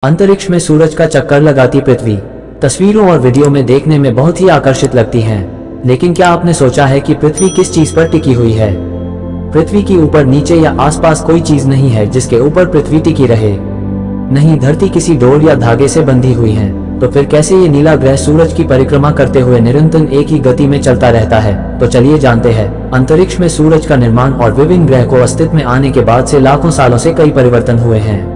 अंतरिक्ष में सूरज का चक्कर लगाती पृथ्वी तस्वीरों और वीडियो में देखने में बहुत ही आकर्षित लगती हैं। लेकिन क्या आपने सोचा है कि पृथ्वी किस चीज पर टिकी हुई है? पृथ्वी के ऊपर, नीचे या आसपास कोई चीज नहीं है जिसके ऊपर पृथ्वी टिकी रहे। नहीं, धरती किसी डोर या धागे से बंधी हुई है। तो फिर कैसे ये नीला ग्रह सूरज की परिक्रमा करते हुए निरंतर एक ही गति में चलता रहता है? तो चलिए जानते हैं। अंतरिक्ष में सूरज का निर्माण और विभिन्न ग्रह को अस्तित्व में आने के बाद से लाखों सालों से कई परिवर्तन हुए हैं,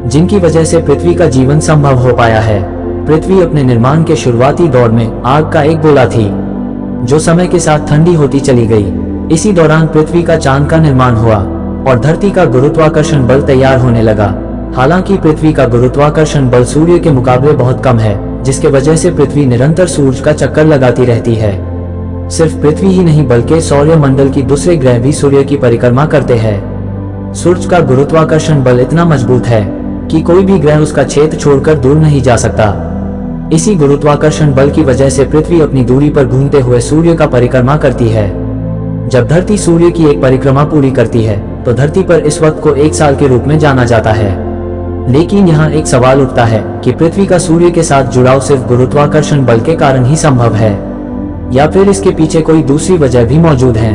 जिनकी वजह से पृथ्वी का जीवन संभव हो पाया है। पृथ्वी अपने निर्माण के शुरुआती दौर में आग का एक गोला थी, जो समय के साथ ठंडी होती चली गई। इसी दौरान पृथ्वी का चांद का निर्माण हुआ और धरती का गुरुत्वाकर्षण बल तैयार होने लगा। हालांकि पृथ्वी का गुरुत्वाकर्षण बल सूर्य के मुकाबले बहुत कम है, जिसके वजह से पृथ्वी निरंतर सूरज का चक्कर लगाती रहती है। सिर्फ पृथ्वी ही नहीं बल्कि सौर मंडल की दूसरे ग्रह भी सूर्य की परिक्रमा करते हैं। सूरज का गुरुत्वाकर्षण बल इतना मजबूत है कि कोई भी ग्रह उसका क्षेत्र छोड़कर दूर नहीं जा सकता। इसी गुरुत्वाकर्षण बल की वजह से पृथ्वी अपनी दूरी पर घूमते हुए सूर्य का परिक्रमा करती है। जब धरती सूर्य की एक परिक्रमा पूरी करती है तो धरती पर इस वक्त को एक साल के रूप में जाना जाता है। लेकिन यहाँ एक सवाल उठता है कि पृथ्वी का सूर्य के साथ जुड़ाव सिर्फ गुरुत्वाकर्षण बल के कारण ही संभव है, या फिर इसके पीछे कोई दूसरी वजह भी मौजूद है?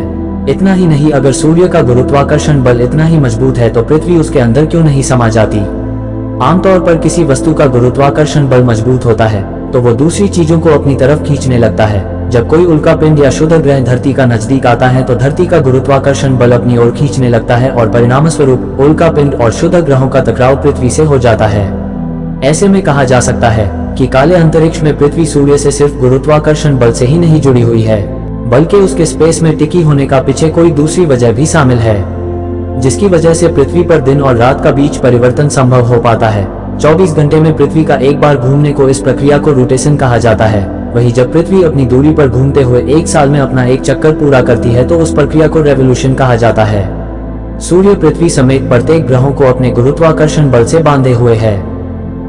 इतना ही नहीं, अगर सूर्य का गुरुत्वाकर्षण बल इतना ही मजबूत है तो पृथ्वी उसके अंदर क्यों नहीं समा जाती? आमतौर पर किसी वस्तु का गुरुत्वाकर्षण बल मजबूत होता है तो वो दूसरी चीजों को अपनी तरफ खींचने लगता है। जब कोई उल्का पिंड या क्षुद्र ग्रह धरती का नजदीक आता है तो धरती का गुरुत्वाकर्षण बल अपनी ओर खींचने लगता है और परिणामस्वरूप उल्का पिंड और क्षुद्र ग्रहों का टकराव पृथ्वी से हो जाता है। ऐसे में कहा जा सकता है कि काले अंतरिक्ष में पृथ्वी सूर्य से सिर्फ गुरुत्वाकर्षण बल से ही नहीं जुड़ी हुई है, बल्कि उसके स्पेस में टिकी होने का पीछे कोई दूसरी वजह भी शामिल है, जिसकी वजह से पृथ्वी पर दिन और रात का बीच परिवर्तन संभव हो पाता है। 24 घंटे में पृथ्वी का एक बार घूमने को इस प्रक्रिया को रोटेशन कहा जाता है। वहीं जब पृथ्वी अपनी दूरी पर घूमते हुए एक साल में अपना एक चक्कर पूरा करती है तो उस प्रक्रिया को रेवोल्यूशन कहा जाता है। सूर्य पृथ्वी समेत प्रत्येक ग्रहों को अपने गुरुत्वाकर्षण बल से बांधे हुए है,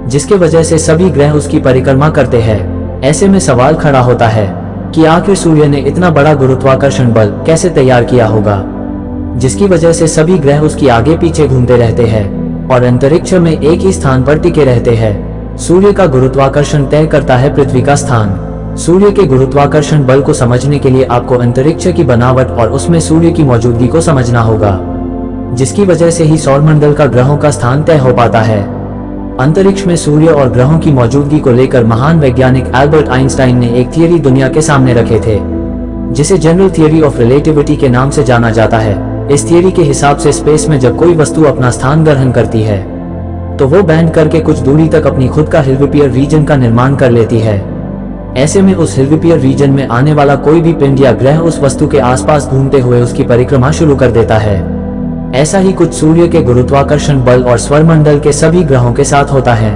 जिसके वजह से सभी ग्रह उसकी परिक्रमा करते हैं। ऐसे में सवाल खड़ा होता है कि आखिर सूर्य ने इतना बड़ा गुरुत्वाकर्षण बल कैसे तैयार किया होगा, जिसकी वजह से सभी ग्रह उसकी आगे पीछे घूमते रहते हैं और अंतरिक्ष में एक ही स्थान पर टिके रहते हैं। सूर्य का गुरुत्वाकर्षण तय करता है पृथ्वी का स्थान। सूर्य के गुरुत्वाकर्षण बल को समझने के लिए आपको अंतरिक्ष की बनावट और उसमें सूर्य की मौजूदगी को समझना होगा, जिसकी वजह से ही सौरमंडल का ग्रहों का स्थान तय हो पाता है। अंतरिक्ष में सूर्य और ग्रहों की मौजूदगी को लेकर महान वैज्ञानिक एल्बर्ट आइंस्टाइन ने एक थियरी दुनिया के सामने रखे थे, जिसे जनरल थियरी ऑफ रिलेटिविटी के नाम से जाना जाता है। इस थियरी के हिसाब से स्पेस में जब कोई वस्तु अपना स्थान ग्रहण करती है तो वो बैंड करके कुछ दूरी तक अपनी खुद का हिल्विपियर रीजन का निर्माण कर लेती है। ऐसे में उस हिल्विपियर रीजन में आने वाला कोई भी पिंड या ग्रह उस वस्तु के आसपास घूमते हुए उसकी परिक्रमा शुरू कर देता है। ऐसा ही कुछ सूर्य के गुरुत्वाकर्षण बल और सौरमंडल के सभी ग्रहों के साथ होता है,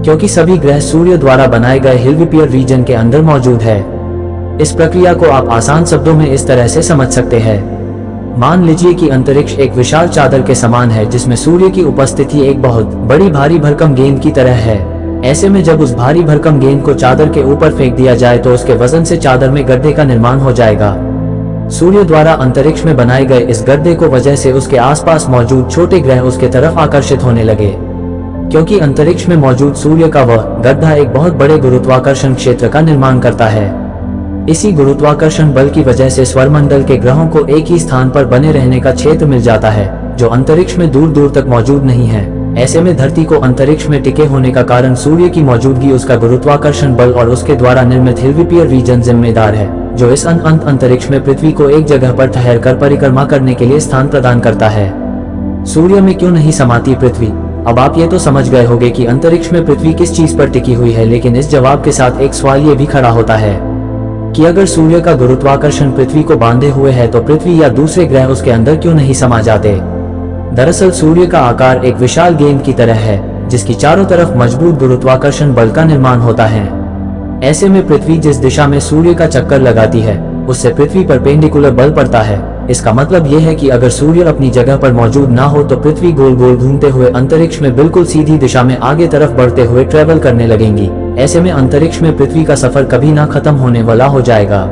क्योंकि सभी ग्रह सूर्य द्वारा बनाए गए हिल्विपियर रीजन के अंदर मौजूद है। इस प्रक्रिया को आप आसान शब्दों में इस तरह से समझ सकते हैं। मान लीजिए कि अंतरिक्ष एक विशाल चादर के समान है, जिसमें सूर्य की उपस्थिति एक बहुत बड़ी भारी भरकम गेंद की तरह है। ऐसे में जब उस भारी भरकम गेंद को चादर के ऊपर फेंक दिया जाए तो उसके वजन से चादर में गड्ढे का निर्माण हो जाएगा। सूर्य द्वारा अंतरिक्ष में बनाए गए इस गड्ढे को वजह से उसके आसपास मौजूद छोटे ग्रह उसके तरफ आकर्षित होने लगे, क्योंकि अंतरिक्ष में मौजूद सूर्य का वह गड्ढा एक बहुत बड़े गुरुत्वाकर्षण क्षेत्र का निर्माण करता है। इसी गुरुत्वाकर्षण बल की वजह से सौरमंडल के ग्रहों को एक ही स्थान पर बने रहने का क्षेत्र मिल जाता है, जो अंतरिक्ष में दूर दूर तक मौजूद नहीं है। ऐसे में धरती को अंतरिक्ष में टिके होने का कारण सूर्य की मौजूदगी, उसका गुरुत्वाकर्षण बल और उसके द्वारा निर्मित हिल्विपियर रीजन जिम्मेदार है, जो इस अंतरिक्ष में पृथ्वी को एक जगह पर ठहर कर परिक्रमा करने के लिए स्थान प्रदान करता है। सूर्य में क्यों नहीं समाती पृथ्वी? अब आप ये तो समझ गए होंगे कि अंतरिक्ष में पृथ्वी किस चीज पर टिकी हुई है, लेकिन इस जवाब के साथ एक सवाल ये भी खड़ा होता है कि अगर सूर्य का गुरुत्वाकर्षण पृथ्वी को बांधे हुए है तो पृथ्वी या दूसरे ग्रह उसके अंदर क्यों नहीं समा जाते? दरअसल सूर्य का आकार एक विशाल गेंद की तरह है, जिसकी चारों तरफ मजबूत गुरुत्वाकर्षण बल का निर्माण होता है। ऐसे में पृथ्वी जिस दिशा में सूर्य का चक्कर लगाती है उससे पृथ्वी पर परपेंडिकुलर बल पड़ता है। इसका मतलब यह है कि अगर सूर्य अपनी जगह पर मौजूद ना हो तो पृथ्वी गोल गोल घूमते हुए अंतरिक्ष में बिल्कुल सीधी दिशा में आगे तरफ बढ़ते हुए ट्रेवल करने लगेंगी। ऐसे में अंतरिक्ष में पृथ्वी का सफर कभी ना खत्म होने वाला हो जाएगा,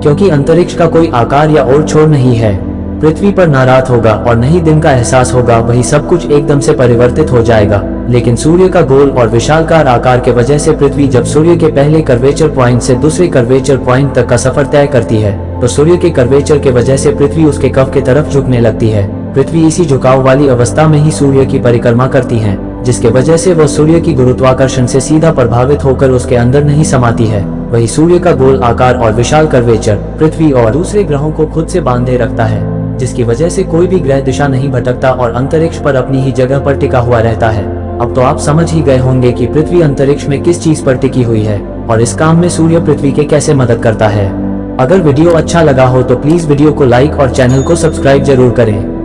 क्योंकि अंतरिक्ष का कोई आकार या ओर छोर नहीं है। पृथ्वी पर ना रात होगा और न ही दिन का एहसास होगा, वही सब कुछ एकदम से परिवर्तित हो जाएगा। लेकिन सूर्य का गोल और विशालकार आकार के वजह से पृथ्वी जब सूर्य के पहले कर्वेचर पॉइंट से दूसरे कर्वेचर पॉइंट तक का सफर तय करती है तो सूर्य के कर्वेचर के वजह से पृथ्वी उसके कव के तरफ झुकने लगती है। पृथ्वी इसी झुकाव वाली अवस्था में ही सूर्य की परिक्रमा करती है, जिसके वजह से वह सूर्य की गुरुत्वाकर्षण से सीधा प्रभावित होकर उसके अंदर नहीं समाती है। वही सूर्य का गोल आकार और विशाल कर्वेचर पृथ्वी और दूसरे ग्रहों को खुद से बांधे रखता है, जिसकी वजह से कोई भी ग्रह दिशा नहीं भटकता और अंतरिक्ष पर अपनी ही जगह पर टिका हुआ रहता है। अब तो आप समझ ही गए होंगे कि पृथ्वी अंतरिक्ष में किस चीज पर टिकी हुई है और इस काम में सूर्य पृथ्वी के कैसे मदद करता है। अगर वीडियो अच्छा लगा हो तो प्लीज वीडियो को लाइक और चैनल को सब्सक्राइब जरूर करें।